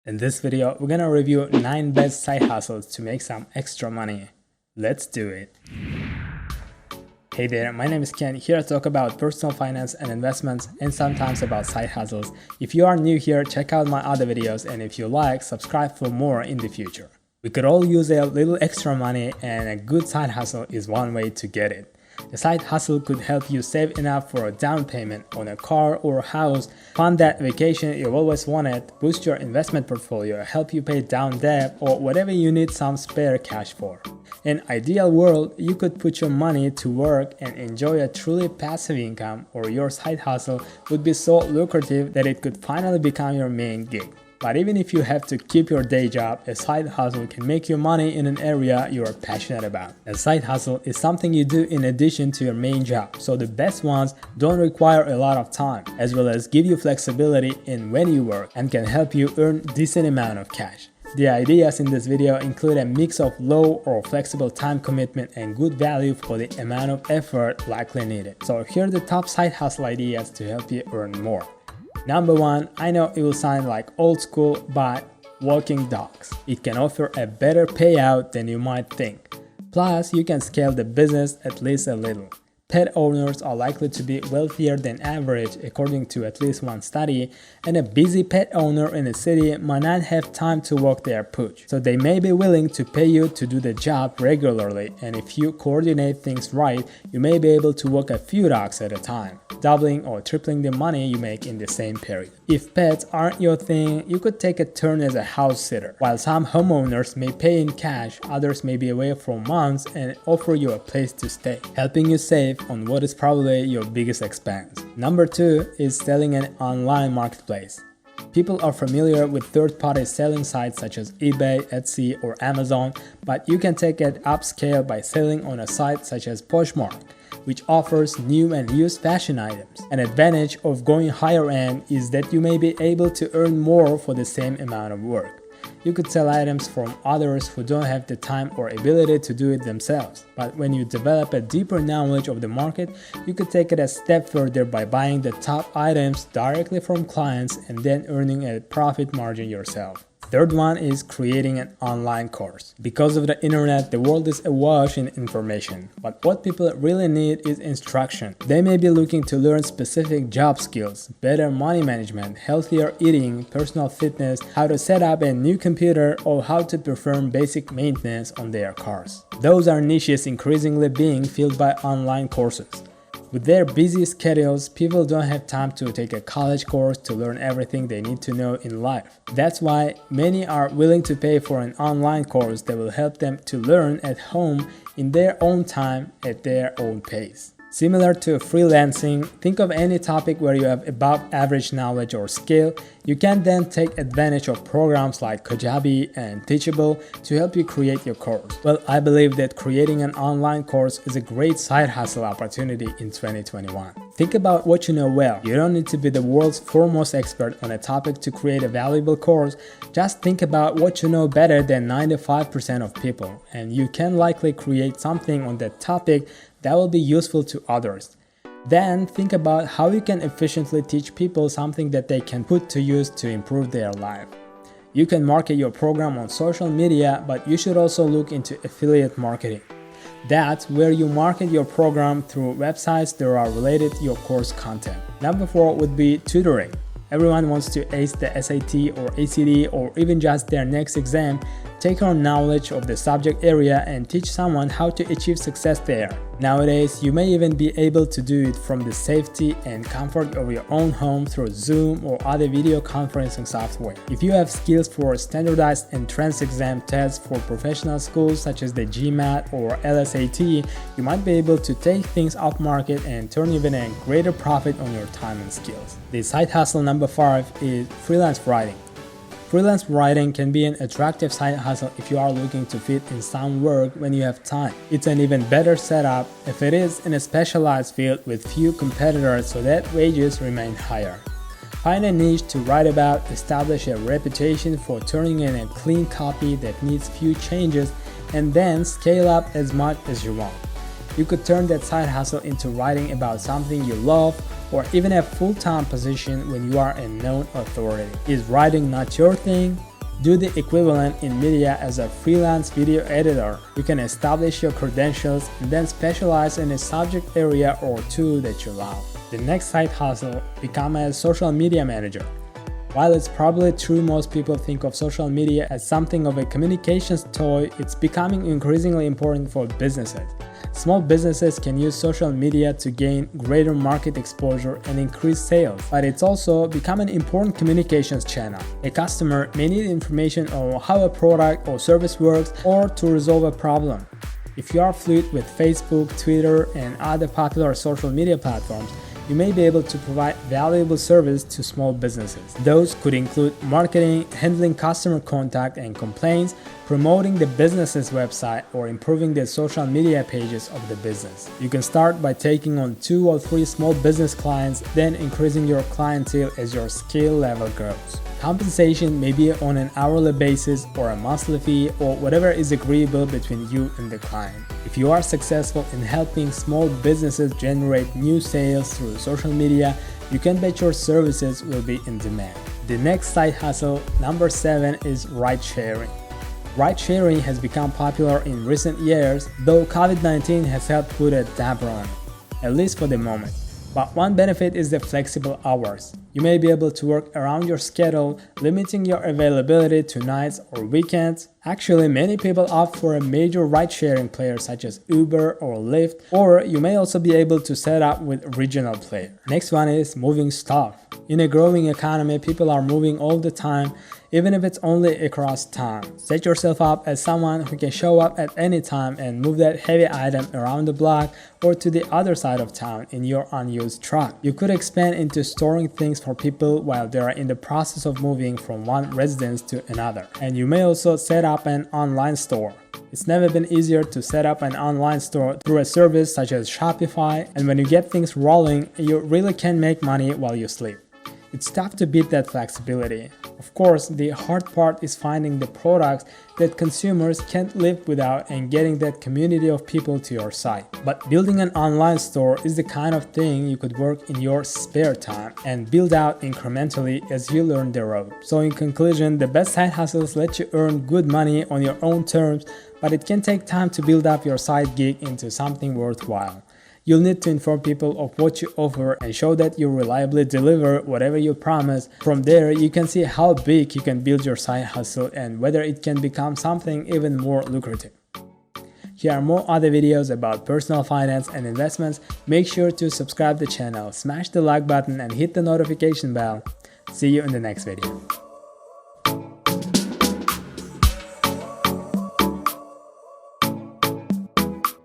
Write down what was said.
In this video, we're gonna review 9 best side hustles to make some extra money. Let's do it. Hey there, my name is Ken, here to talk about personal finance and investments and sometimes about side hustles. If you are new here, check out my other videos, and if you like, subscribe for more in the future. We could all use a little extra money, and a good side hustle is one way to get it. The side hustle could help you save enough for a down payment on a car or a house, fund that vacation you've always wanted, boost your investment portfolio, help you pay down debt, or whatever you need some spare cash for. In an ideal world, you could put your money to work and enjoy a truly passive income, or your side hustle would be so lucrative that it could finally become your main gig. But even if you have to keep your day job, a side hustle can make you money in an area you are passionate about. A side hustle is something you do in addition to your main job, so the best ones don't require a lot of time, as well as give you flexibility in when you work and can help you earn a decent amount of cash. The ideas in this video include a mix of low or flexible time commitment and good value for the amount of effort likely needed. So here are the top side hustle ideas to help you earn more. Number 1, I know it will sound like old school, but walking dogs. It can offer a better payout than you might think. Plus, you can scale the business at least a little. Pet owners are likely to be wealthier than average according to at least one study, and a busy pet owner in a city might not have time to walk their pooch. So they may be willing to pay you to do the job regularly, and if you coordinate things right, you may be able to walk a few dogs at a time, doubling or tripling the money you make in the same period. If pets aren't your thing, you could take a turn as a house sitter. While some homeowners may pay in cash, others may be away for months and offer you a place to stay, helping you save on what is probably your biggest expense. Number 2 is selling an online marketplace. People are familiar with third-party selling sites such as eBay, Etsy, or Amazon, but you can take it upscale by selling on a site such as Poshmark, which offers new and used fashion items. An advantage of going higher end is that you may be able to earn more for the same amount of work. You could sell items from others who don't have the time or ability to do it themselves. But when you develop a deeper knowledge of the market, you could take it a step further by buying the top items directly from clients and then earning a profit margin yourself. Third one is creating an online course. Because of the internet, the world is awash in information, but what people really need is instruction. They may be looking to learn specific job skills, better money management, healthier eating, personal fitness, how to set up a new computer, or how to perform basic maintenance on their cars. Those are niches increasingly being filled by online courses. With their busy schedules, people don't have time to take a college course to learn everything they need to know in life. That's why many are willing to pay for an online course that will help them to learn at home in their own time at their own pace. Similar to freelancing, think of any topic where you have above average knowledge or skill. You can then take advantage of programs like Kajabi and Teachable to help you create your course. Well, I believe that creating an online course is a great side hustle opportunity in 2021. Think about what you know well. You don't need to be the world's foremost expert on a topic to create a valuable course. Just think about what you know better than 95% of people, and you can likely create something on that topic that will be useful to others. Then think about how you can efficiently teach people something that they can put to use to improve their life. You can market your program on social media, but you should also look into affiliate marketing. That's where you market your program through websites that are related to your course content. Number 4 would be tutoring. Everyone wants to ace the SAT or ACT or even just their next exam. Take on knowledge of the subject area and teach someone how to achieve success there. Nowadays, you may even be able to do it from the safety and comfort of your own home through Zoom or other video conferencing software. If you have skills for standardized entrance exam tests for professional schools such as the GMAT or LSAT, you might be able to take things off market and turn even a greater profit on your time and skills. The side hustle number 5 is freelance writing. Freelance writing can be an attractive side hustle if you are looking to fit in some work when you have time. It's an even better setup if it is in a specialized field with few competitors so that wages remain higher. Find a niche to write about, establish a reputation for turning in a clean copy that needs few changes, and then scale up as much as you want. You could turn that side hustle into writing about something you love, or even a full-time position when you are a known authority. Is writing not your thing? Do the equivalent in media as a freelance video editor. You can establish your credentials and then specialize in a subject area or two that you love. The next side hustle, become a social media manager. While it's probably true most people think of social media as something of a communications toy, it's becoming increasingly important for businesses. Small businesses can use social media to gain greater market exposure and increase sales, but it's also become an important communications channel. A customer may need information on how a product or service works or to resolve a problem. If you are fluent with Facebook, Twitter, and other popular social media platforms, you may be able to provide valuable service to small businesses. Those could include marketing, handling customer contact and complaints, promoting the business's website, or improving the social media pages of the business. You can start by taking on 2 or 3 small business clients, then increasing your clientele as your skill level grows. Compensation may be on an hourly basis or a monthly fee or whatever is agreeable between you and the client. If you are successful in helping small businesses generate new sales through social media, you can bet your services will be in demand. The next side hustle, number 7, is ride sharing. Ride sharing has become popular in recent years, though COVID-19 has helped put a damper on it, at least for the moment. But one benefit is the flexible hours. You may be able to work around your schedule, limiting your availability to nights or weekends. Actually, many people opt for a major ride-sharing player such as Uber or Lyft, or you may also be able to set up with regional player. Next one is moving stuff. In a growing economy, people are moving all the time, even if it's only across town. Set yourself up as someone who can show up at any time and move that heavy item around the block or to the other side of town in your unused truck. You could expand into storing things for people while they are in the process of moving from one residence to another. And you may also set up an online store. It's never been easier to set up an online store through a service such as Shopify, and when you get things rolling, you really can make money while you sleep. It's tough to beat that flexibility. Of course, the hard part is finding the products that consumers can't live without and getting that community of people to your site. But building an online store is the kind of thing you could work in your spare time and build out incrementally as you learn the ropes. So in conclusion, the best side hustles let you earn good money on your own terms, but it can take time to build up your side gig into something worthwhile. You'll need to inform people of what you offer and show that you reliably deliver whatever you promise. From there, you can see how big you can build your side hustle and whether it can become something even more lucrative. Here are more other videos about personal finance and investments. Make sure to subscribe to the channel, smash the like button and hit the notification bell. See you in the next video.